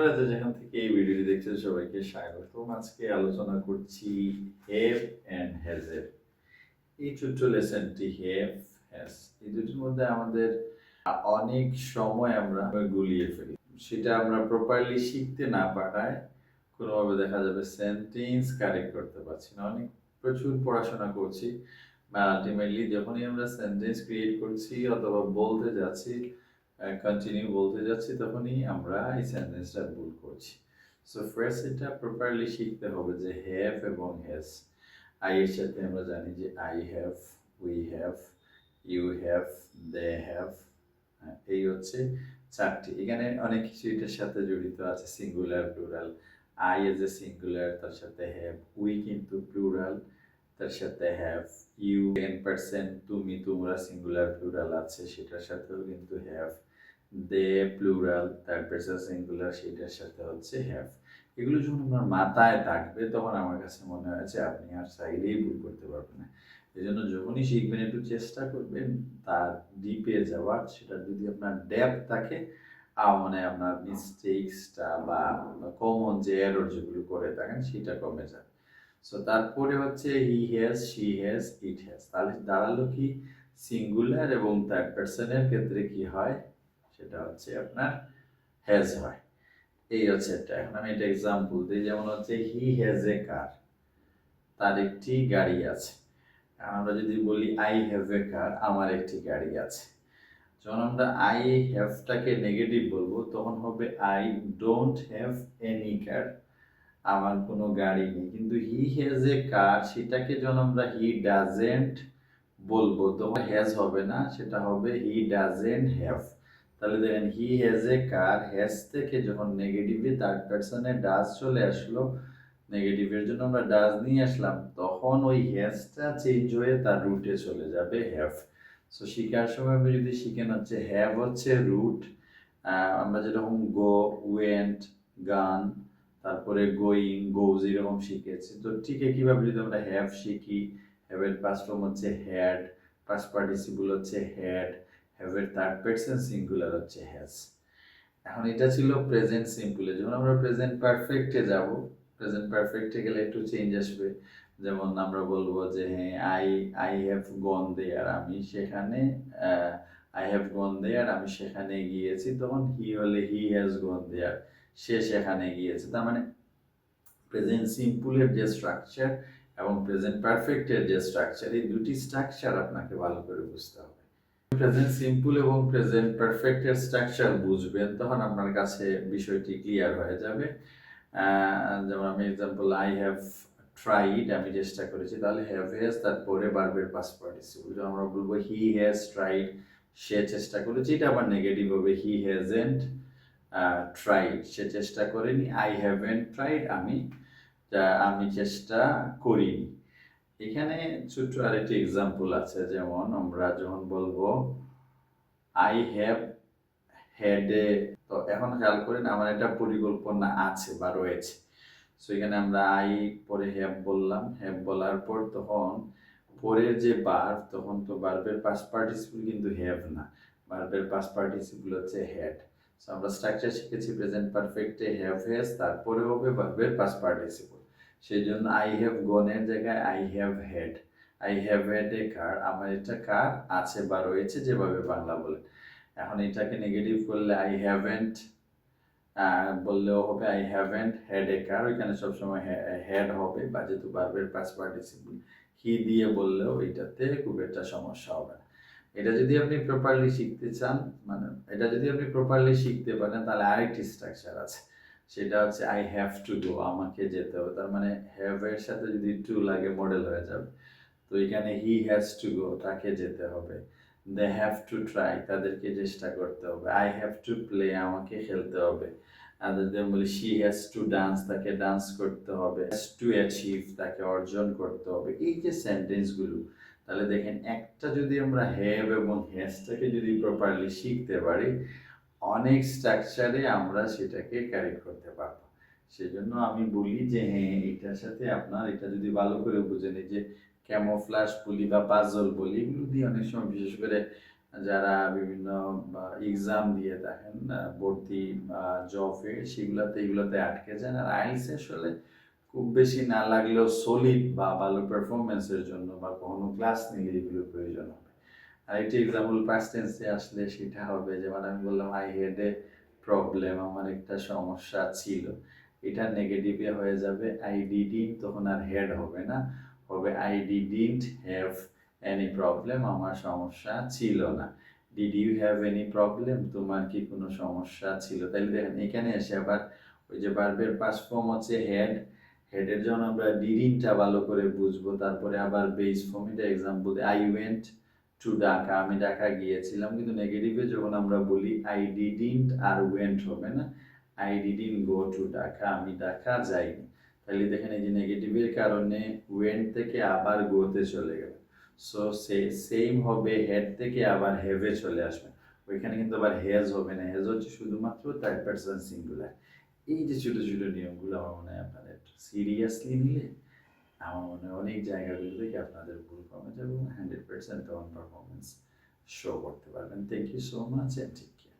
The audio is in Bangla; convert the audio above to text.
আপনারা যেখান থেকে এই ভিডিওটি দেখছেন সবাইকে স্বাগতম। আজকে আলোচনা করছি হ্যাভ এন্ড হ্যাজ এর। এই ছোট্ট লেসনটি হ্যাভ হ্যাজ এই দুটির মধ্যে আমাদের অনেক সময় আমরা গুলিয়ে ফেলি, সেটা আমরা প্রপারলি শিখতে না পারায় কোনোভাবে দেখা যাবে সেন্টেন্স কারেক্ট করতে পারছি না। প্রচুর পড়াশোনা করছি, আলটিমেটলি যখনই আমরা সেন্টেন্স ক্রিয়েট করছি অথবা বলতে যাচ্ছি, কন্টিনিউ বলতে যাচ্ছি, তখনই আমরা এই সেন্টেন্সটা ভুল করছি। সো ফার্স্ট এটা প্রপারলি শিখতে হবে যে হ্যাভ এবং হ্যাজ। আই এর সাথে আমরা জানি যে I have, we have, you have, they have, এই হচ্ছে চারটি। এখানে অনেক কিছু এটার সাথে জড়িত আছে, singular, plural. I as a singular, তার সাথে হ্যাভ। উই কিন্তু প্লুরাল, তার সাথে হ্যাভ। ইউ সেকেন্ড পারসন, তুমি, তোমরা সিঙ্গুলার, প্লুরাল আছে, সেটার সাথেও কিন্তু have. They plural, third person singular, সেটার সাথে হচ্ছে হ্যাভ। এগুলো যখন আপনার মাথায় থাকবে তখন আমার কাছে মনে হয়েছে আপনি আর চাইলেই ভুল করতে পারবেন না। এই জন্য যখনই শিখবেন একটু চেষ্টা করবেন তার ডিপে যাওয়ার। সেটা যদি আপনার ডেপথ থাকে, মানে আপনার মিস্টেক্সটা বা কমন যে এরর যেগুলো করে থাকেন সেটা কমে যায়। সো তারপরে হচ্ছে he has, she has, it has. তাহলে দাঁড়ালো কি, সিঙ্গুলার এবং থার্ড পারসনের ক্ষেত্রে কি হয়, সেটা হচ্ছে আপনার হ্যাজ হয়। এই হচ্ছে এটা। এখন আমি একটা এক্সাম্পল দিই, যেমন হচ্ছে হি হ্যাজ এ কার, তার একটি গাড়ি আছে। আমরা যদি বলি আই হ্যাভ এ কার, আমার একটি গাড়ি আছে। যখন আমরা আই হ্যাভটাকে নেগেটিভ বলবো তখন হবে আই ডোন্ট হ্যাভ এনি কার, আমার কোনো গাড়ি নেই। কিন্তু হি হ্যাজ এ কার, সেটাকে যখন আমরা হি ডাজেন্ট বলবো তখন হ্যাজ হবে না, সেটা হবে হি ডাজেন্ট হ্যাভ। তাহলে দেখেন he has a car, has থেকে যখন নেগেটিভে থার্ড পারসনে ডাজ চলে আসলো, নেগেটিভের জন্য আমরা ডাজ নিয়ে আসলাম, তখন ওই হ্যাজটা চেঞ্জ হয়ে তার রুটে চলে যাবে হ্যাভ। সো শিখার সময় আপনি যদি শিখেন হচ্ছে হ্যাভ হচ্ছে রুট। আমরা যেরকম গো, ওয়েন্ট, গান, তারপরে গোয়িং, গোজ এরকম শিখেছি। তো ঠিক একইভাবে যদি আমরা হ্যাভ শিখি, হ্যাভের পাস্ট ফর্ম হচ্ছে হ্যাড, পাস্ট পার্টিসিপল হচ্ছে হ্যাড, হ্যাভের থার্ড পারসন সিঙ্গুলার হচ্ছে হ্যাজ। এখন এটা ছিল প্রেজেন্ট সিম্পলে। যখন আমরা প্রেজেন্ট পারফেক্টে যাব, প্রেজেন্ট পারফেক্টে গেলে একটু চেঞ্জ আসবে। যেমন আমরা বলবো যে হ্যাঁ আই হ্যাভ গন দেয়ার, আমি সেখানে, আই হ্যাভ গন দেয়ার, আমি সেখানে গিয়েছি। তখন হি হলে হি হ্যাজ গন দেয়ার, সে সেখানে গিয়েছে। তার মানে প্রেজেন্ট সিম্পলের যে স্ট্রাকচার এবং প্রেজেন্ট পারফেক্টের যে স্ট্রাকচার, এই দুটি স্ট্রাকচার আপনাকে ভালো করে বুঝতে হবে। প্রেজেন্ট সিম্পল এবং প্রেজেন্ট পারফেক্টের স্ট্রাকচার বুঝবেন, তখন আপনার কাছে বিষয়টি ক্লিয়ার হয়ে যাবে। যেমন আমি এক্সাম্পল, আই হ্যাভ ট্রাইড, আমি চেষ্টা করেছি, তাহলে হ্যাভ হ্যাজ, তারপরে ভার্বের পাস্ট পার্টিসিপল। যখন আমরা বলবো হি হ্যাজ ট্রাইড, সে চেষ্টা করেছে, এটা আবার নেগেটিভ হবে হি হ্যাজেন্ট ট্রাইড, সে চেষ্টা করেনি। আই হ্যাভেন্ট ট্রাইড, আমি চেষ্টা করিনি। এখানে ছোট্ট আরেকটি এক্সাম্পল আছে, যেমন আমরা যখন বলবো আই হ্যাভ হ্যাড এ, তো এখন খেয়াল করেন আমার একটা পরিকল্পনা আছে বা রয়েছে। সো এখানে আমরা আই পরে হ্যাভ বললাম, হ্যাভ বলার পর তখন পরের যে ভার্ব, তখন তো ভার্বের পাস্ট পার্টিসিপল কিন্তু হ্যাভ না, ভার্বের পাস্ট পার্টিসিপল হচ্ছে হ্যাড। সো আমরা স্ট্রাকচার শিখেছি প্রেজেন্ট পারফেক্টে হ্যাভ হ্যাজ, তারপরে হবে ভার্বের পাস্ট পার্টিসিপল। সেই জন্য আই হ্যাভ গনের জায়গায় I have had. I have had a car, আমার একটা কার আছে বা রয়েছে, যেভাবে বাংলা বলে। এখন এটাকে নেগেটিভ করলে আই হ্যাভেন্ট বললেও হবে আই হ্যাভেন্ট হ্যাড এ কার, ওইখানে সবসময় হ্যাড হবে, বা যেহেতু ভার্বের পাস্ট পার্টিসিপল হি দিয়ে বললেও এটাতে খুব একটা সমস্যা হবে না। এটা যদি আপনি প্রপারলি শিখতে চান, মানে এটা যদি আপনি প্রপারলি শিখতে পারেন, তাহলে আরেকটি স্ট্রাকচার আছে, সেটা হচ্ছে আই হ্যাভ টু গো, আমাকে যেতে হবে। তার মানে হ্যাভ এর সাথে যদি টু লাগে মডেল হয়ে যাবে। তো এখানে হি হ্যাজ টু গো, তাকে যেতে হবে। দে হ্যাভ টু ট্রাই, তাদেরকে চেষ্টা করতে হবে। আই হ্যাভ টু প্লে, আমাকে খেলতে হবে। আর যদি আমি বলি শি হ্যাজ টু ডান্স, তাকে ডান্স করতে হবে। হ্যাজ টু অ্যাচিভ, তাকে অর্জন করতে হবে। এই যে সেন্টেন্সগুলো, তাহলে দেখেন একটা যদি আমরা হ্যাভ এবং হ্যাজটাকে যদি প্রপারলি শিখতে পারি, অনেক স্ট্রাকচারে আমরা সেটাকে ক্যারি করতে পারবো। সেজন্য আমি বলি যে হ্যাঁ, এটার সাথে আপনার এটা যদি ভালো করে বুঝেন, এই যে ক্যামোফ্লাশ বলি বা পাজল বলি, এগুলো দিয়ে অনেক সময় বিশেষ করে যারা বিভিন্ন এক্সাম দিয়ে থাকেন ভর্তি জবে, এগুলোতে আটকে যান। আর আইএলটিএস আসলে খুব বেশি না লাগলেও সলিড বা ভালো পারফরমেন্সের জন্য বা কখনো ক্লাস নিলে এগুলো প্রয়োজন হবে। আরেকটি এক্সাম্পল পাস্ট টেন্সে আসলে সেটা হবে, যেমন আমি বললাম আই হ্যাড এ প্রবলেম, আমার একটা সমস্যা ছিল। এটা নেগেটিভে হয়ে যাবে আই ডিডন্ট, তখন আর হেড হবে না, হবে I didn't have any problem, আমার সমস্যা ছিল না। Did you have any problem, তোমার কি কোনো সমস্যা ছিল? তাহলে দেখেন এখানে এসে আবার ওই যে ভার্বের পাস্ট ফর্ম হচ্ছে হেড, হেডের জন্য আমরা ডিডন্টটা ভালো করে বুঝবো, তারপরে আবার বেস ফর্ম, এটা example I went to Dhaka, আমি ঢাকা গিয়েছিলাম। কিন্তু নেগেটিভে যখন আমরা বলি আই ডিডন্ট আর ওয়েন্ট হবে না, I didn't go to Dhaka, আমি ঢাকা যাইনি। তাহলে দেখেন এই যে নেগেটিভের কারণে ওয়েন্ট থেকে আবার গোতে চলে গেল। সো সেম হবে হেড থেকে আবার হ্যাভে চলে আসবে, ওইখানে কিন্তু আবার হ্যাজ হবে না, হ্যাজ হচ্ছে শুধুমাত্র থার্ড পারসন সিঙ্গুলার। এই যে ছোট ছোট নিয়মগুলো আমার মনে হয় আপনারা একটু সিরিয়াসলি নিলে আমার মনে হয় অনেক জায়গাগুলো থেকে আপনাদের ভুল কমে যাবে এবং 100% অন পারফরমেন্স শো করতে পারবেন। Thank you so much.